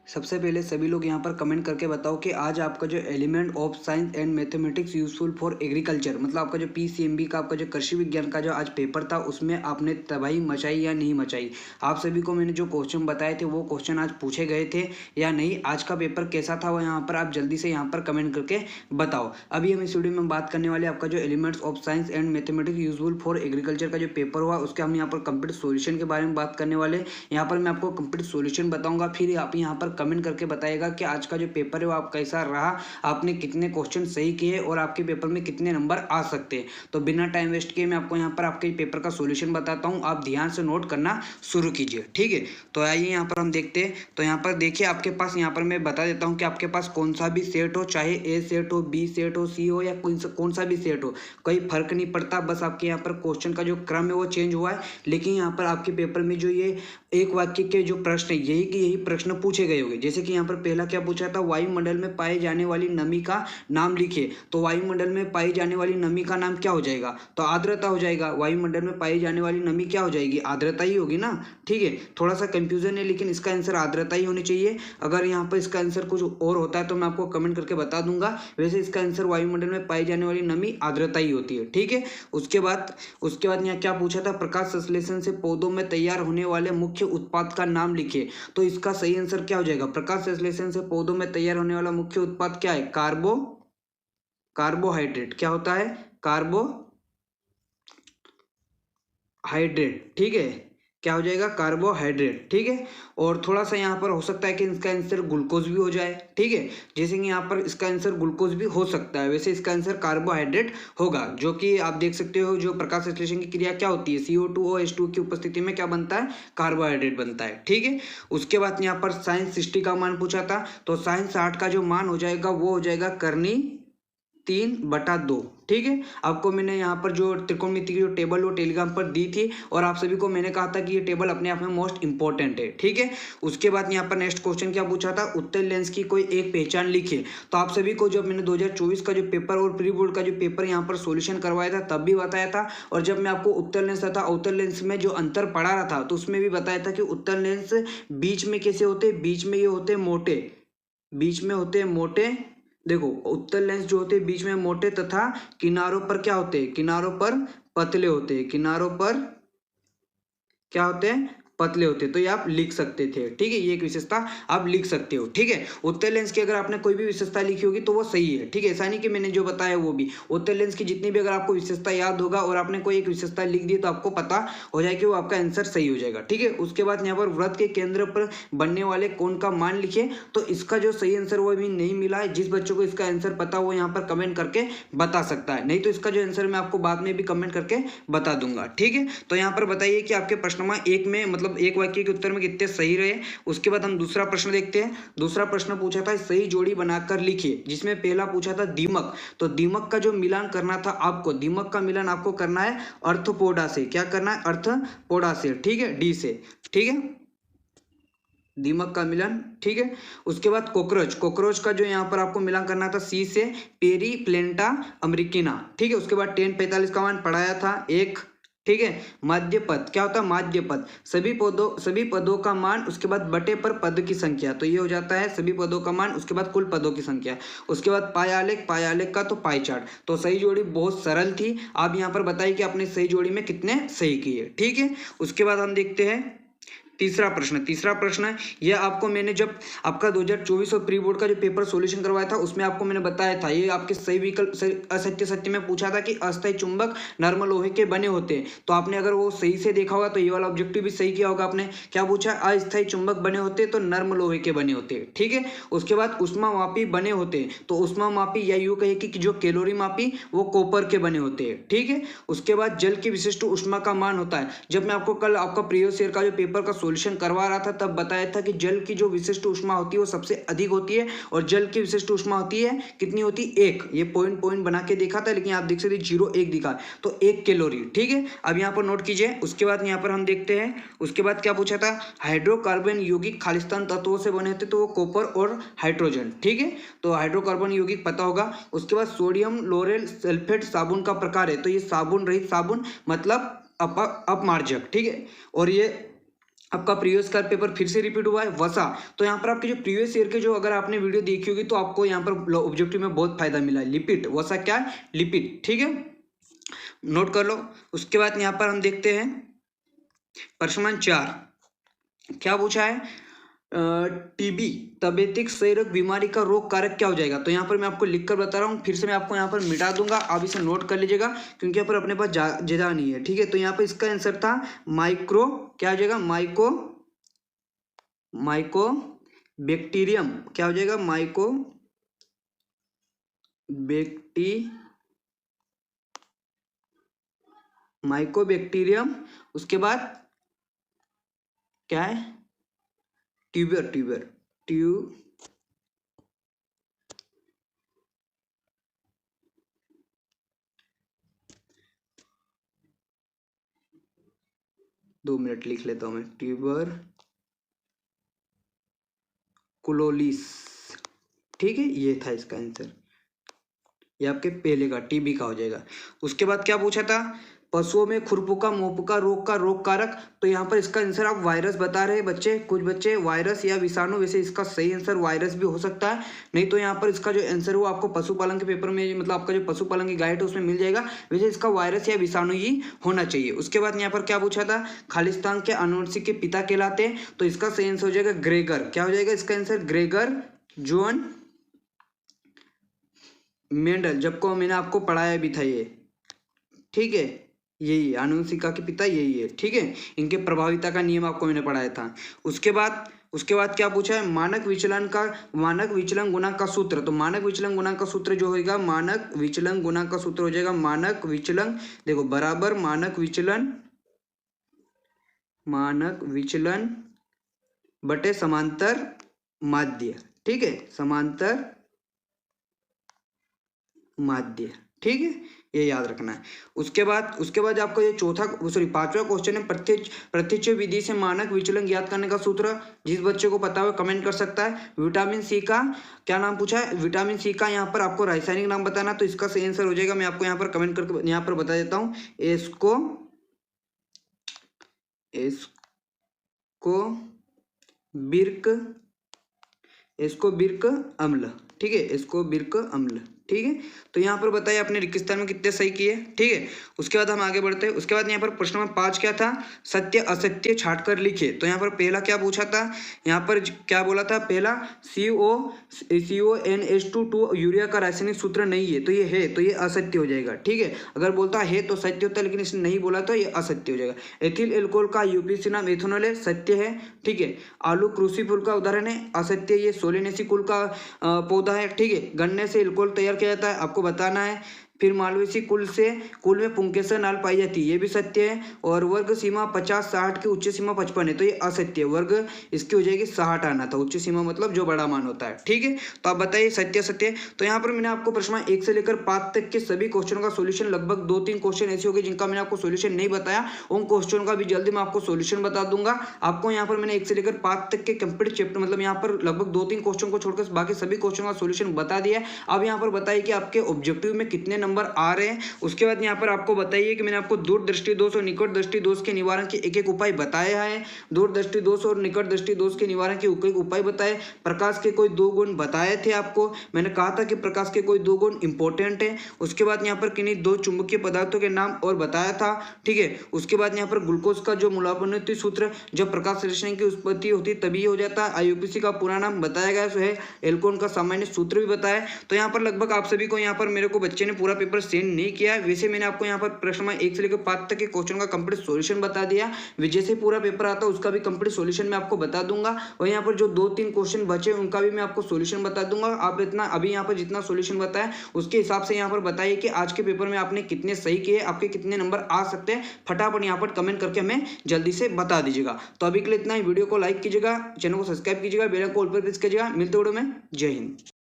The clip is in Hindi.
सबसे पहले सभी लोग यहाँ पर कमेंट करके बताओ कि आज आपका जो element of science and mathematics useful for agriculture मतलब आपका जो पीसीएमबी का आपका जो कृषि विज्ञान का जो आज पेपर था उसमें आपने तबाही मचाई या नहीं मचाई। आप सभी को मैंने जो क्वेश्चन बताए थे वो क्वेश्चन आज पूछे गए थे या नहीं, आज का पेपर कैसा था वो यहाँ पर आप जल्दी से यहाँ पर कमेंट करके बताओ। अभी हम इस वीडियो में बात करने वाले आपका जो elements of science and mathematics useful for agriculture का जो पेपर हुआ उसके हम यहाँ पर कंप्लीट सॉल्यूशन के बारे में बात करने वाले। यहाँ पर मैं आपको कंप्लीट सॉल्यूशन बताऊंगा, फिर आप यहाँ पर कमेंट करके बताइएगा कि आज का जो पेपर है वो आप कैसा रहा, आपने कितने क्वेश्चन सही किए और आपके पेपर में कितने नंबर आ सकते हैं। तो बिना टाइम वेस्ट किए मैं आपको यहाँ पर आपके पेपर का सॉल्यूशन बताता हूँ, आप ध्यान से नोट करना शुरू कीजिए, ठीक है। तो आइए यहाँ पर हम देखते हैं। तो यहाँ पर देखिए आपके पास यहाँ पर मैं बता देता हूँ कि आपके पास कौन सा भी सेट हो, चाहे ए सेट हो, बी सेट हो, सी हो या कौन सा भी सेट हो, कोई फर्क नहीं पड़ता। बस आपके यहाँ पर क्वेश्चन का जो क्रम है वो चेंज हुआ है, लेकिन यहाँ पर आपके पेपर में जो ये एक वाक्य के जो प्रश्न है यही कि यही प्रश्न पूछे गए होंगे। जैसे कि यहाँ पर पहला क्या पूछा था, वायुमंडल में पाए जाने वाली नमी का नाम लिखिए। तो वायुमंडल में पाई जाने वाली नमी का नाम क्या हो जाएगा, तो आर्द्रता हो जाएगा। वायुमंडल में पाई जाने वाली नमी क्या हो जाएगी, आर्द्रता ही होगी ना, ठीक है। थोड़ा सा कंफ्यूजन है लेकिन इसका आंसर आर्द्रता ही होनी चाहिए। अगर यहाँ पर इसका आंसर कुछ और होता है तो मैं आपको कमेंट करके बता दूंगा। वैसे इसका आंसर वायुमंडल में पाई जाने वाली नमी आर्द्रता ही होती है, ठीक है। उसके बाद यहाँ क्या पूछा था, प्रकाश संश्लेषण से पौधों में तैयार होने वाले मुख्य उत्पाद का नाम लिखिए। तो इसका सही आंसर क्या हो जाएगा, प्रकाश संश्लेषण से पौधों में तैयार होने वाला मुख्य उत्पाद क्या है, कार्बोहाइड्रेट। क्या होता है, कार्बोहाइड्रेट, ठीक है। क्या हो जाएगा, कार्बोहाइड्रेट, ठीक है। और थोड़ा सा यहाँ पर हो सकता है कि इसका आंसर ग्लूकोज भी हो जाए, ठीक है। जैसे कि यहाँ पर इसका आंसर ग्लूकोज भी हो सकता है, वैसे इसका आंसर कार्बोहाइड्रेट होगा। जो कि आप देख सकते हो जो प्रकाश संश्लेषण की क्रिया क्या होती है, CO2OH2 की उपस्थिति में क्या बनता है, कार्बोहाइड्रेट बनता है, ठीक है। उसके बाद यहाँ पर साइंस 60 का मान पूछा था, तो साइंस 60 का जो मान हो जाएगा वो हो जाएगा करनी 3/2, ठीक है। आपको मैंने यहाँ पर जो त्रिकोणमिति की जो टेबल वो टेलीग्राम पर दी थी और आप सभी को मैंने कहा था कि ये टेबल अपने आप में मोस्ट इंपॉर्टेंट है, ठीक है। उसके बाद यहाँ पर नेक्स्ट क्वेश्चन क्या पूछा था, उत्तल लेंस की कोई एक पहचान लिखिए। तो आप सभी को जब मैंने 2024 का जो पेपर और प्री बोर्ड का जो पेपर यहाँ पर सोल्यूशन करवाया था तब भी बताया था, और जब मैं आपको उत्तल लेंस तथा अवतल लेंस में जो अंतर पढ़ा रहा था तो उसमें भी बताया था कि उत्तल लेंस बीच में कैसे होते, बीच में ये होते मोटे, बीच में होते मोटे। देखो उत्तल लेंस जो होते हैं बीच में मोटे तथा किनारों पर क्या होते हैं, किनारों पर पतले होते हैं, किनारों पर क्या होते हैं, पतले होते हैं। तो ये आप लिख सकते थे, ठीक है। ये एक विशेषता आप लिख सकते हो, ठीक है। उत्तल लेंस की अगर आपने कोई भी विशेषता लिखी होगी तो वो सही है, ठीक है। ऐसा नहीं कि मैंने जो बताया वो भी, उत्तल लेंस की जितनी भी अगर आपको विशेषता याद होगा और आपने कोई एक विशेषता लिख दी तो आपको पता हो जाए कि वो आपका आंसर सही हो जाएगा, ठीक है। उसके बाद यहाँ पर वृत्त के केंद्र पर बनने वाले कोण का मान लिखिए। तो इसका जो सही आंसर वो भी नहीं मिला है। जिस बच्चों को इसका आंसर पता वो यहाँ पर कमेंट करके बता सकता है, नहीं तो इसका जो आंसर मैं आपको बाद में भी कमेंट करके बता दूंगा, ठीक है। तो यहाँ पर बताइए कि आपके प्रश्न एक में मतलब एक वाक्य के उत्तर में कितने सही रहे। उसके बाद हम दूसरा प्रश्न देखते हैं। दूसरा प्रश्न पूछा था सही जोड़ी बनाकर लिखिए, जिसमें पहला पूछा था दीमक। तो दीमक का जो मिलान करना था आपको, दीमक का मिलान आपको करना है अर्थपोडा से। क्या करना है, अर्थपोडा से, ठीक है, डी से, ठीक है, दीमक का मिलन, ठीक है। उसके बाद कॉकरोच का जो यहाँ पर आपको मिलान करना था सी से, पेरीप्लेंटा अमेरिकना, ठीक है। उसके बाद 1045 का मान पढ़ाया था एक, ठीक है। माध्य पद क्या होता है, माध्य पद सभी पदों का मान, उसके बाद बटे पर पद की संख्या, तो ये हो जाता है सभी पदों का मान, उसके बाद कुल पदों की संख्या। उसके बाद पायालेख का तो पाई चार्ट। तो सही जोड़ी बहुत सरल थी। आप यहाँ पर बताइए कि आपने सही जोड़ी में कितने सही किए, ठीक है। उसके बाद हम देखते हैं तीसरा प्रश्न यह आपको मैंने जब आपका 2024 और प्री बोर्ड का जो पेपर सॉल्यूशन करवाया था उसमें आपको मैंने बताया था, ये आपके सही विकल्प असत्य सत्य में पूछा था कि अस्थायी चुंबक नर्म लोहे के बने होते हैं। तो आपने अगर वो सही से देखा होगा तो ये वाला ऑब्जेक्टिव भी सही किया होगा आपने। क्या पूछा, अस्थायी चुंबक बने होते तो नर्म लोहे के बने होते, ठीक है। उसके बाद उष्मामापी बने होते, तो उष्मामापी या यूं कहे कि जो कैलोरी मापी वो कॉपर के बने होते हैं, ठीक है। उसके बाद जल की विशिष्ट उष्मा का मान होता है। जब मैं आपको कल आपका प्रीवियस ईयर का जो पेपर का सॉल्यूशन करवा रहा था तब बताया था कि जल की जो विशिष्ट ऊष्मा होती है वो सबसे अधिक होती है, और जल की विशिष्ट ऊष्मा होती है कितनी होती है, 1। ये पॉइंट बना के देखा था, लेकिन आप देख सकते 0.1 दिखा, तो 1 कैलोरी, ठीक है। अब यहाँ पर नोट कीजिए। उसके बाद यहाँ पर हम देखते हैं, उसके बाद क्या पूछा था, हाइड्रोकार्बन यौगिक खालिस्तान तत्वों से बने थे, तो वो कॉपर और हाइड्रोजन, ठीक है। तो हाइड्रोकार्बन यौगिक पता होगा। उसके बाद सोडियम लोरेल सल्फेट साबुन का प्रकार है, तो ये साबुन रहित साबुन मतलब अपमार्जक, ठीक है। और ये आपका प्रीवियस का पेपर फिर से रिपीट हुआ है। वसा, तो यहाँ पर आपके जो प्रीवियस ईयर के जो अगर आपने वीडियो देखी होगी तो आपको यहाँ पर ऑब्जेक्टिव में बहुत फायदा मिला है। लिपिड, वसा क्या है? लिपिड, ठीक है, नोट कर लो। उसके बाद यहाँ पर हम देखते हैं प्रश्न नंबर 4 क्या पूछा है? टीबी तपेदिक क्षयरोग बीमारी का रोग कारक क्या हो जाएगा? तो यहाँ पर मैं आपको लिख कर बता रहा हूँ, फिर से मैं आपको यहाँ पर मिटा दूंगा, आप इसे नोट कर लीजिएगा क्योंकि यहाँ पर अपने पास ज्यादा नहीं है, ठीक है। तो यहाँ पर इसका आंसर था माइक्रो, क्या हो जाएगा? माइको बैक्टीरियम, क्या हो जाएगा? माइकोबैक्टीरियम। उसके बाद क्या है? ट्यूबर 2 मिनट लिख लेता हूं मैं, ट्यूबर कुलोलिस, ठीक है, ये था इसका आंसर, ये आपके पहले का टीबी का हो जाएगा। उसके बाद क्या पूछा था? पशुओं में खुरपुका मोपुका रोग का रोग कारक, तो यहाँ पर इसका आंसर आप वायरस बता रहे हैं बच्चे, कुछ बच्चे वायरस या विषाणु, वैसे इसका सही आंसर वायरस भी हो सकता है, नहीं तो यहाँ पर इसका जो आंसर वो आपको पशुपालन के पेपर में, मतलब आपका जो पशुपालन की गाइड है उसमें मिल जाएगा, वैसे इसका वायरस या विषाणु ही होना चाहिए। उसके बाद यहाँ पर क्या पूछा था? खालिस्तान के अनुवंशिक के पिता कहलाते हैं, तो इसका सही आंसर हो जाएगा ग्रेगर, क्या हो जाएगा इसका आंसर? ग्रेगर जॉन मेंडल, जबको मैंने आपको पढ़ाया भी था ये, ठीक है, यही आनुवंशिका के पिता यही है, ठीक है, इनके प्रभाविता का नियम आपको मैंने पढ़ाया था। उसके बाद क्या पूछा है? मानक विचलन गुणांक का सूत्र, तो मानक विचलन गुणांक का सूत्र जो होगा, मानक विचलन गुणांक का सूत्र हो जाएगा मानक विचलन, देखो बराबर मानक विचलन बटे समांतर माध्य, ठीक है, समांतर माध्य, ठीक है, ये याद रखना है। उसके बाद आपको ये पांचवा क्वेश्चन है, प्रत्यक्ष विधि से मानक विचलन ज्ञात करने का सूत्र। जिस बच्चे को पता हो कमेंट कर सकता है। विटामिन सी का क्या नाम पूछा है? विटामिन सी का यहाँ पर आपको रासायनिक नाम बताना, तो इसका सही आंसर हो जाएगा, मैं आपको यहाँ पर कमेंट करके यहाँ पर बता देता हूँ, एस्कोबिर्क अम्ल, ठीक है, एस्कोबिर्क अम्ल, ठीक है। तो यहाँ पर बताइए आपने रिक्तिस्थान में कितने सही किए, ठीक है। उसके बाद हम आगे बढ़ते हैं। उसके बाद यहाँ पर प्रश्न नंबर 5 क्या था? सत्य असत्य छाट कर लिखे। तो यहाँ पर पहला क्या पूछा था? यहाँ पर क्या बोला था? पहला CONH2 यूरिया का रासायनिक सूत्र नहीं है, तो ये है, तो ये असत्य हो जाएगा, ठीक है। अगर बोलता है तो सत्य होता है, लेकिन इसने नहीं बोला तो ये असत्य हो जाएगा। एथिल एल्कोहल का यूपीएससी नाम एथेनॉल है, सत्य है, ठीक है। आलू क्रूसीफुल का उदाहरण है, असत्य, ये सोलेनेसी कुल का पौधा है, ठीक है। गन्ने से एल्कोहल तैयार किया जाता है, आपको बताना है। फिर मालवेसी कुल में पुंकेसर नाल पाई जाती है, ये भी सत्य है। और वर्ग सीमा 50-60 की उच्च सीमा 55 है, तो ये असत्य है, वर्ग इसकी हो जाएगी 60 आना था, उच्च सीमा मतलब जो बड़ा मान होता है, ठीक है। तो आप बताइए सत्य सत्य। तो यहाँ पर मैंने आपको प्रश्न 1 से लेकर 5 तक के सभी क्वेश्चन का सोल्यूशन, लगभग 2-3 क्वेश्चन ऐसे हो गए जिनका मैंने आपको सोल्यूशन नहीं बताया, उन क्वेश्चन का भी जल्दी मैं आपको सोल्यूशन बता दूंगा। आपको यहाँ पर मैंने 1 से लेकर 5 तक के कंप्लीट चैप्टर, मतलब यहाँ पर लगभग 2-3 क्वेश्चन को छोड़कर बाकी सभी क्वेश्चन का सोल्यूशन बता दिया है। अब यहाँ पर बताइए कि आपके ऑब्जेक्टिव में कितने नंबर आ रहे हैं। उसके बाद यहाँ पर आपको बताइए कि मैंने आपको दूरदृष्टि दोष और निकट दृष्टि दोष के निवारण के एक उपाय बताया है। दूरदृष्टि दोष और निकट दृष्टि दोष के निवारण के एक उपाय बताए। प्रकाश के कोई 2 गुण बताए थे आपको, मैंने कहा था कि प्रकाश के कोई 2 गुण इंपॉर्टेंट है। उसके बाद यहाँ पर किन्हीं 2 चुंबकीय पदार्थों के नाम और बताया था, ठीक है। उसके बाद यहाँ पर ग्लूकोज का जो मूलापनोत्ती सूत्र, जब प्रकाश संश्लेषण की उत्पत्ति होती है तभी हो जाता है। आईयूपीएसी का पूरा नाम बताया गया है, एल्कोन का सामान्य सूत्र भी बताया। तो यहाँ पर लगभग आप सभी को यहाँ पर मेरे को बच्चे ने पूरा पेपर सेंड नहीं किया है, वैसे मैंने आपको यहाँ पर प्रश्न 1 से लेकर 5 तक के क्वेश्चन का कंप्लीट सॉल्यूशन बता दिया। जैसे पूरा पेपर आता है उसका भी कंप्लीट सॉल्यूशन मैं आपको बता दूंगा, और यहाँ पर जो 2-3 क्वेश्चन बचे उनका भी मैं आपको सॉल्यूशन बता दूंगा। आप इतना अभी यहाँ पर जितना सॉल्यूशन बताया उसके हिसाब से यहाँ पर बताइए कि आज के पेपर में आपने कितने सही किए, आपके कितने नंबर आ सकते हैं, फटाफट यहाँ पर कमेंट करके हमें जल्दी से बता दीजिएगा। तो अभी के लिए इतना ही, वीडियो को लाइक कीजिएगा, चैनल को सब्सक्राइब कीजिएगा, बेल आइकन को ऑल पर प्रेस कीजिएगा। मिलते वीडियो में, जय हिंद।